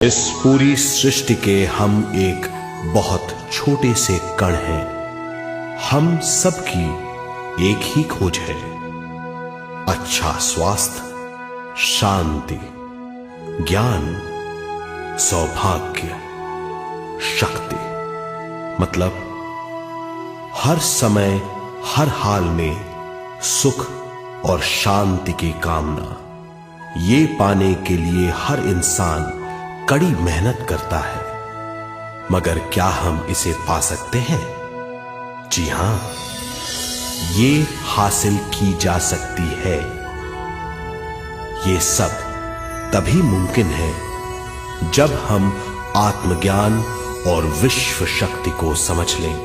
इस पूरी सृष्टि के हम एक बहुत छोटे से कण हैं। हम सबकी एक ही खोज है, अच्छा स्वास्थ्य, शांति, ज्ञान, सौभाग्य, शक्ति। मतलब हर समय हर हाल में सुख और शांति की कामना। ये पाने के लिए हर इंसान कड़ी मेहनत करता है, मगर क्या हम इसे पा सकते हैं? जी हां, ये हासिल की जा सकती है। ये सब तभी मुमकिन है जब हम आत्मज्ञान और विश्व शक्ति को समझ लें।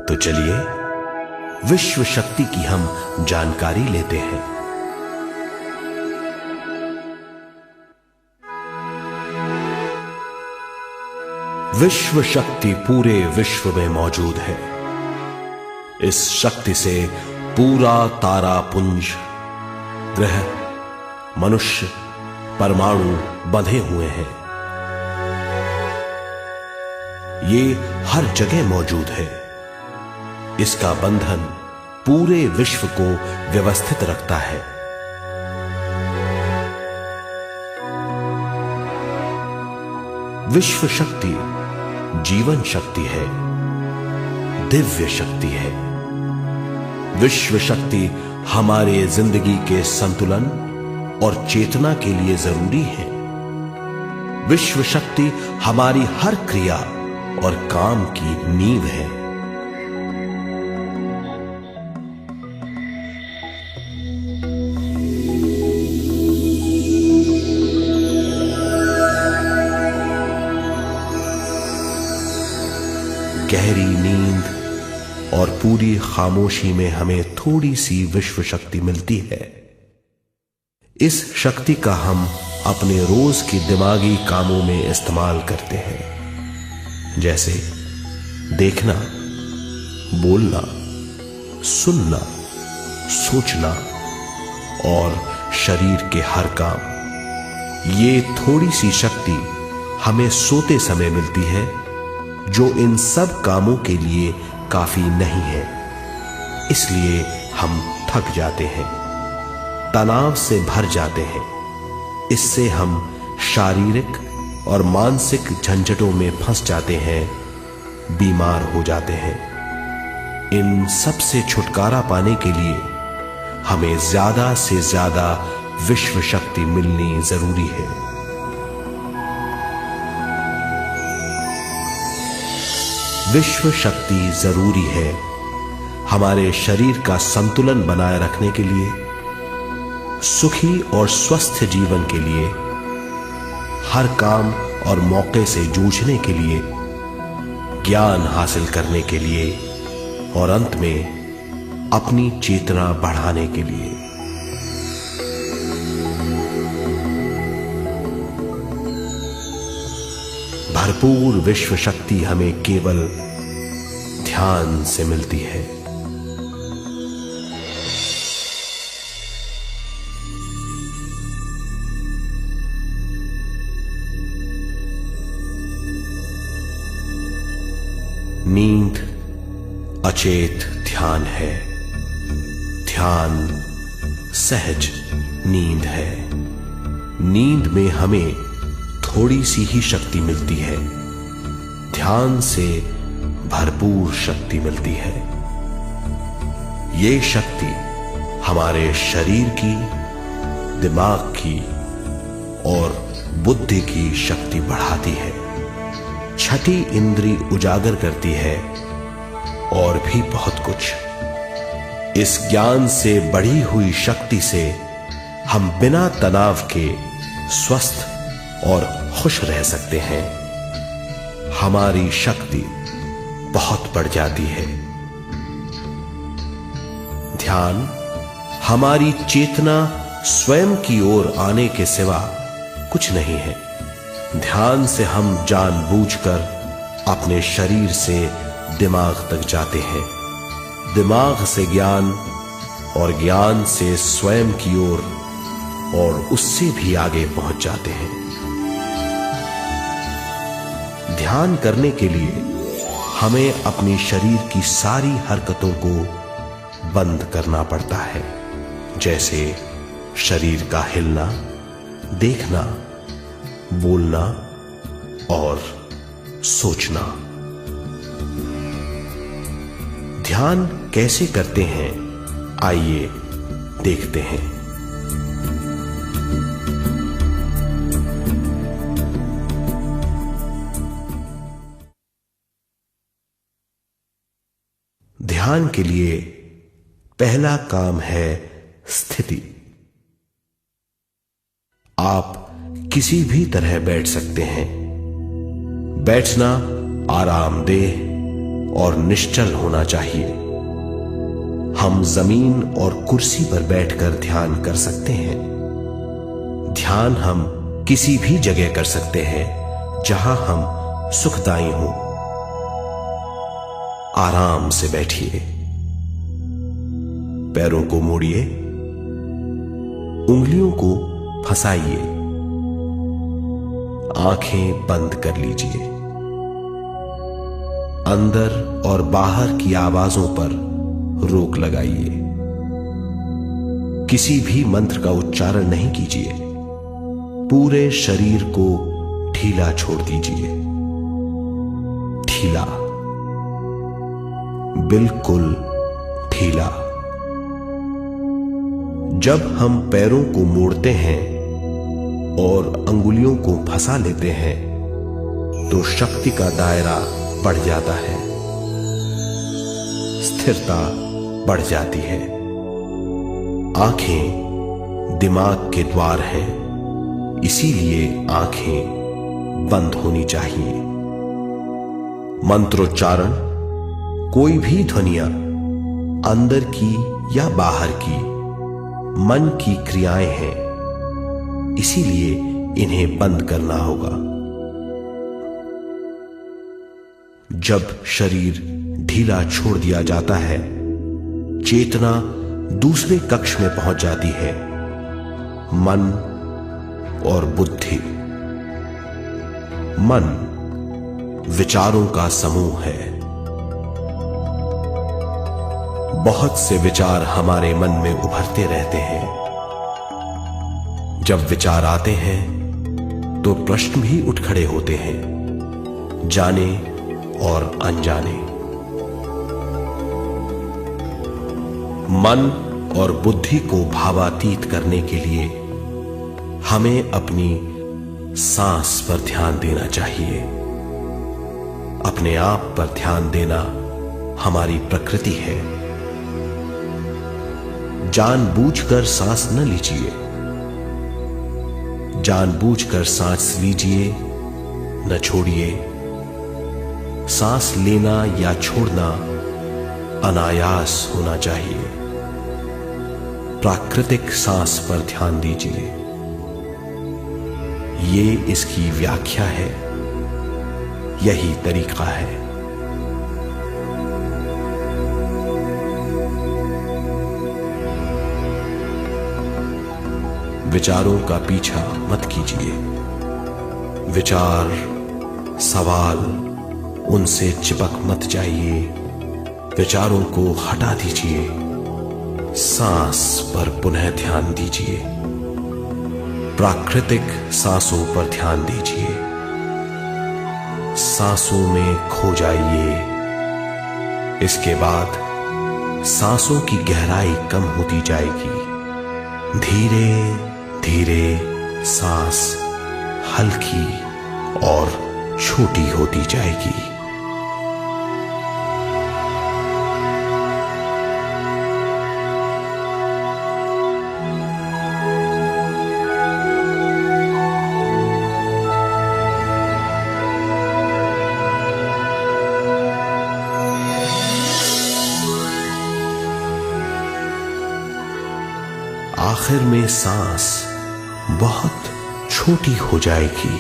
तो चलिए विश्व शक्ति की हम जानकारी लेते हैं। विश्व शक्ति पूरे विश्व में मौजूद है। इस शक्ति से पूरा तारापुंज, ग्रह, मनुष्य, परमाणु बंधे हुए हैं। ये हर जगह मौजूद है। इसका बंधन पूरे विश्व को व्यवस्थित रखता है। विश्व शक्ति जीवन शक्ति है, दिव्य शक्ति है। विश्व शक्ति हमारे जिंदगी के संतुलन और चेतना के लिए जरूरी है। विश्व शक्ति हमारी हर क्रिया और काम की नींव है। गहरी नींद और पूरी खामोशी में हमें थोड़ी सी विश्व शक्ति मिलती है। इस शक्ति का हम अपने रोज की दिमागी कामों में इस्तेमाल करते हैं, जैसे देखना, बोलना, सुनना, सोचना और शरीर के हर काम। ये थोड़ी सी शक्ति हमें सोते समय मिलती है, जो इन सब कामों के लिए काफी नहीं है। इसलिए हम थक जाते हैं, तनाव से भर जाते हैं। इससे हम शारीरिक और मानसिक झंझटों में फंस जाते हैं, बीमार हो जाते हैं। इन सब से छुटकारा पाने के लिए हमें ज्यादा से ज्यादा विश्व शक्ति मिलनी जरूरी है। विश्व शक्ति जरूरी है हमारे शरीर का संतुलन बनाए रखने के लिए, सुखी और स्वस्थ जीवन के लिए, हर काम और मौके से जूझने के लिए, ज्ञान हासिल करने के लिए और अंत में अपनी चेतना बढ़ाने के लिए। भरपूर विश्व शक्ति हमें केवल ध्यान से मिलती है। नींद अचेत ध्यान है। ध्यान सहज नींद है। नींद में हमें थोड़ी सी ही शक्ति मिलती है, ध्यान से भरपूर शक्ति मिलती है। ये शक्ति हमारे शरीर की, दिमाग की और बुद्धि की शक्ति बढ़ाती है, छठी इंद्री उजागर करती है और भी बहुत कुछ। इस ज्ञान से बढ़ी हुई शक्ति से हम बिना तनाव के स्वस्थ और खुश रह सकते हैं। हमारी शक्ति बहुत बढ़ जाती है। ध्यान हमारी चेतना स्वयं की ओर आने के सिवा कुछ नहीं है। ध्यान से हम जानबूझकर अपने शरीर से दिमाग तक जाते हैं, दिमाग से ज्ञान और ज्ञान से स्वयं की ओर और उससे भी आगे पहुंच जाते हैं। ध्यान करने के लिए हमें अपने शरीर की सारी हरकतों को बंद करना पड़ता है, जैसे शरीर का हिलना, देखना, बोलना और सोचना। ध्यान कैसे करते हैं, आइए देखते हैं। ध्यान के लिए पहला काम है स्थिति। आप किसी भी तरह बैठ सकते हैं। बैठना आरामदेह और निश्चल होना चाहिए। हम जमीन और कुर्सी पर बैठकर ध्यान कर सकते हैं। ध्यान हम किसी भी जगह कर सकते हैं जहां हम सुखदायी हों। आराम से बैठिए, पैरों को मोड़िए, उंगलियों को फंसाइए, आंखें बंद कर लीजिए। अंदर और बाहर की आवाजों पर रोक लगाइए। किसी भी मंत्र का उच्चारण नहीं कीजिए। पूरे शरीर को ढीला छोड़ दीजिए। ढीला, बिल्कुल ढीला। जब हम पैरों को मोड़ते हैं और अंगुलियों को फंसा लेते हैं तो शक्ति का दायरा बढ़ जाता है, स्थिरता बढ़ जाती है। आंखें दिमाग के द्वार हैं, इसीलिए आंखें बंद होनी चाहिए। मंत्रोच्चारण, कोई भी ध्वनियां अंदर की या बाहर की मन की क्रियाएं हैं, इसीलिए इन्हें बंद करना होगा। जब शरीर ढीला छोड़ दिया जाता है, चेतना दूसरे कक्ष में पहुंच जाती है। मन और बुद्धि। मन विचारों का समूह है। बहुत से विचार हमारे मन में उभरते रहते हैं। जब विचार आते हैं तो प्रश्न भी उठ खड़े होते हैं, जाने और अनजाने। मन और बुद्धि को भावातीत करने के लिए हमें अपनी सांस पर ध्यान देना चाहिए। अपने आप पर ध्यान देना हमारी प्रकृति है। जानबूझकर सांस न लीजिए। जानबूझकर सांस लीजिए, न छोड़िए। सांस लेना या छोड़ना अनायास होना चाहिए। प्राकृतिक सांस पर ध्यान दीजिए। ये इसकी व्याख्या है, यही तरीका है। विचारों का पीछा मत कीजिए। विचार, सवाल, उनसे चिपक मत जाइए। विचारों को हटा दीजिए। सांस पर पुनः ध्यान दीजिए। प्राकृतिक सांसों पर ध्यान दीजिए। सांसों में खो जाइए। इसके बाद सांसों की गहराई कम होती जाएगी। धीरे धीरे सांस हल्की और छोटी होती जाएगी। आखिर में सांस बहुत छोटी हो जाएगी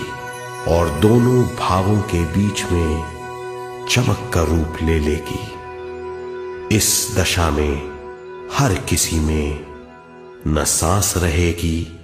और दोनों भावों के बीच में चमक का रूप ले लेगी। इस दशा में हर किसी में न सांस रहेगी